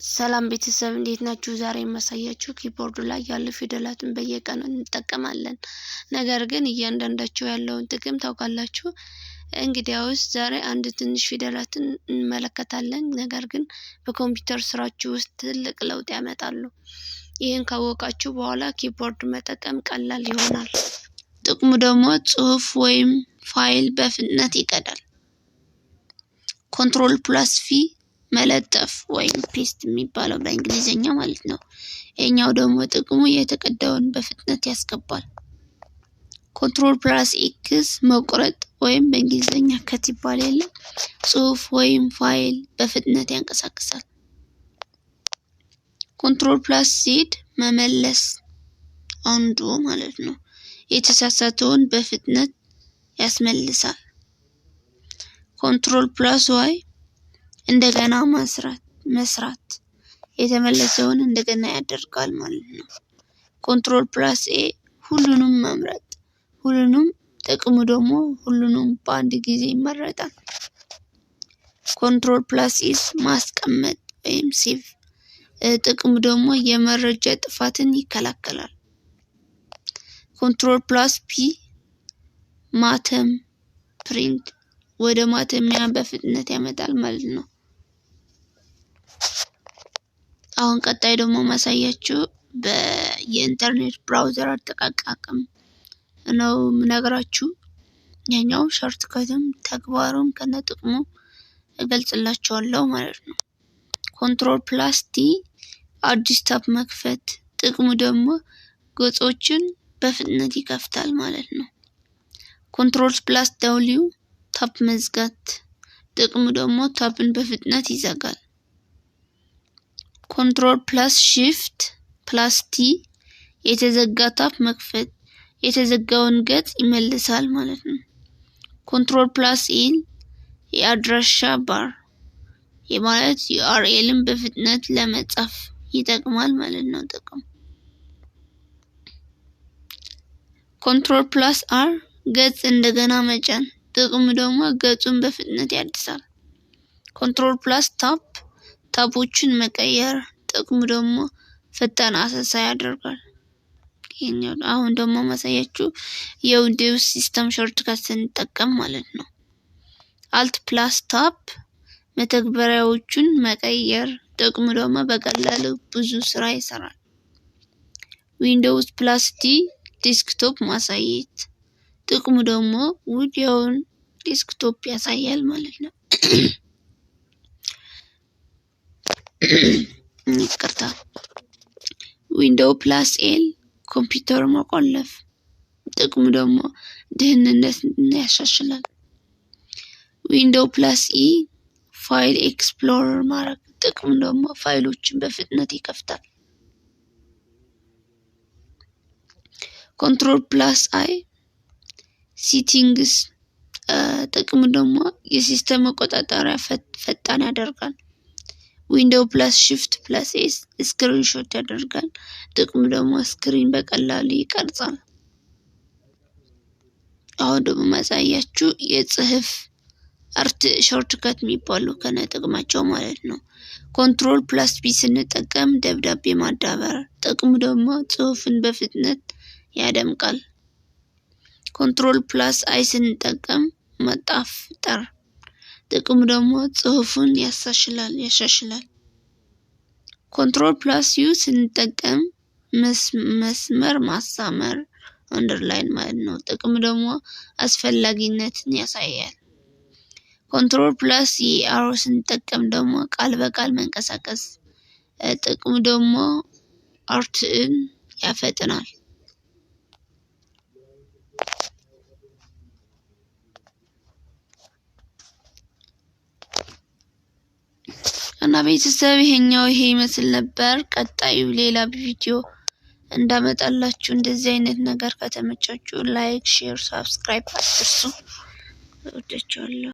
ሰላም ቤተሰብ እንዴት ናችሁ? ዛሬ የማሳያችሁ ኪቦርዱ ላይ ያሉ ፊደላትን በየቀኑ እንጠቀማለን። ነገር ግን እያንዳንዳቸው ያለውን ጥቅም ታውቃላችሁ? እንግዲያውስ ዛሬ አንድ ትንሽ ፊደላትን እንመለከታለን። ነገር ግን በኮምፒውተር ስራችሁ ውስጥ ትልቅ ለውጥ ያመጣሉ። ይህን ካወቃችሁ በኋላ ኪቦርድ መጠቀም ቀላል ይሆናል። ጥቅሙ ደግሞ ጽሑፍ ወይም ፋይል በፍጥነት ይቀዳል። ኮንትሮል+ቪ መለጠፍ ወይም ፔስት የሚባለው በእንግሊዘኛ ማለት ነው። የኛው ደግሞ ጥቅሙ የተቀዳውን በፍጥነት ያስገባል። ኮንትሮል+ኤክስ መቁረጥ ወይም በእንግሊዘኛ ከት ይባል የለ ጽሑፍ ወይም ፋይል በፍጥነት ያንቀሳቅሳል። ኮንትሮል+ዜድ መመለስ አንዱ ማለት ነው። የተሳሳተውን በፍጥነት ያስመልሳል። ኮንትሮል+ዋይ እንደገና መስራት የተመለሰውን እንደገና ያደርጋል ማለት ነው። ኮንትሮል+ኤ ሁሉንም መምረጥ ጥቅሙ ደግሞ ሁሉንም በአንድ ጊዜ ይመረጣል። ኮንትሮል+ኤስ ማስቀመጥ ወይም ሴቭ ጥቅሙ ደግሞ የመረጃ ጥፋትን ይከላከላል። ኮንትሮል+ፒ ማተም ፕሪንት ወደ ማተሚያ በፍጥነት ያመጣል ማለት ነው። አሁን ቀጣይ ደግሞ ማሳያችሁ የኢንተርኔት ብራውዘር አጠቃቀም ነው ምነግራችሁ። ያኛው ሾርትከትም ተግባሩም ከነጥቅሙ እገልጽላችኋለሁ ማለት ነው። ኮንትሮል+ቲ አዲስ ታብ መክፈት ጥቅሙ ደግሞ ገጾችን በፍጥነት ይከፍታል ማለት ነው። ኮንትሮል+ደብሊው ታብ መዝጋት ጥቅሙ ደግሞ ታብን በፍጥነት ይዘጋል። ኮንትሮል+ሺፍት+ቲ የተዘጋ ታብ መክፈት የተዘጋውን ገጽ ይመልሳል ማለት ነው። ኮንትሮል+ኤል የአድራሻ ባር የማለት URLን በፍጥነት ለመጻፍ ይጠቅማል ማለት ነው ጥቅሙ። ኮንትሮል+አር ገጽ እንደገና መጫን ጥቅሙ ደግሞ ገጹን በፍጥነት ያድሳል። ኮንትሮል+ታብ ታቦችን መቀየር ጥቅሙ ደግሞ ፈጣን አሰሳ ያደርጋል። አሁን ደግሞ ማሳያችሁ የዊንዶውስ ሲስተም ሾርትከት ስንጠቀም ማለት ነው። አልት+ታብ መተግበሪያዎችን መቀየር ጥቅሙ ደግሞ በቀላሉ ብዙ ስራ ይሰራል። ዊንዶውስ+ዲ ዴስክቶፕ ማሳየት ጥቅሙ ደግሞ ወዲያውኑ ዴስክቶፕ ያሳያል ማለት ነው። ይቅርታ። ዊንዶውስ+ኤል ኮምፒውተር መቆለፍ ጥቅሙ ደግሞ ደህንነትን ያሻሽላል። ዊንዶውስ+ኢ ፋይል ኤክስፕሎረር ማድረግ ጥቅሙ ደግሞ ፋይሎችን በፍጥነት ይከፍታል። ኮንትሮል+አይ ሴቲንግስ ጥቅሙ ደግሞ የሲስተም መቆጣጠሪያ ፈጣን ያደርጋል። ዊንዶውስ+ሺፍት+ኤስ ስክሪንሾት ያደርጋል ጥቅሙ ደግሞ ስክሪን በቀላሉ ይቀርጻል። አሁን ደግሞ ማሳያችሁ የጽሑፍ አርት ሾርትከት የሚባሉ ከነጥቅማቸው ማለት ነው። ኮንትሮል+ፒ ስንጠቀም ደብዳቤ ማዳበር ጥቅሙ ደግሞ ጽሑፍን በፍጥነት ያደምቃል። ኮንትሮል+አይ ስንጠቀም ማጣፈጥ ጥቅሙ ደግሞ ጽሑፉን ያሻሽላል። ኮንትሮል+ዩ ስንጠቀም መስመር ማሳመር አንደርላይን ማለት ነው። ጥቅሙ ደግሞ አስፈላጊነትን ያሳያል። ኮንትሮል+አሮ ስንጠቀም ደግሞ ቃል በቃል መንቀሳቀስ ጥቅሙ ደግሞ አርትን ያፈጥናል። እና ቤተሰብ ይሄ ይመስል ነበር። ቀጣዩ ሌላ ቪዲዮ እንዳመጣላችሁ እንደዚህ አይነት ነገር ከተመቻችሁ ላይክ፣ ሼር፣ ሰብስክራይብ አድርጉ። ወዳችኋለሁ።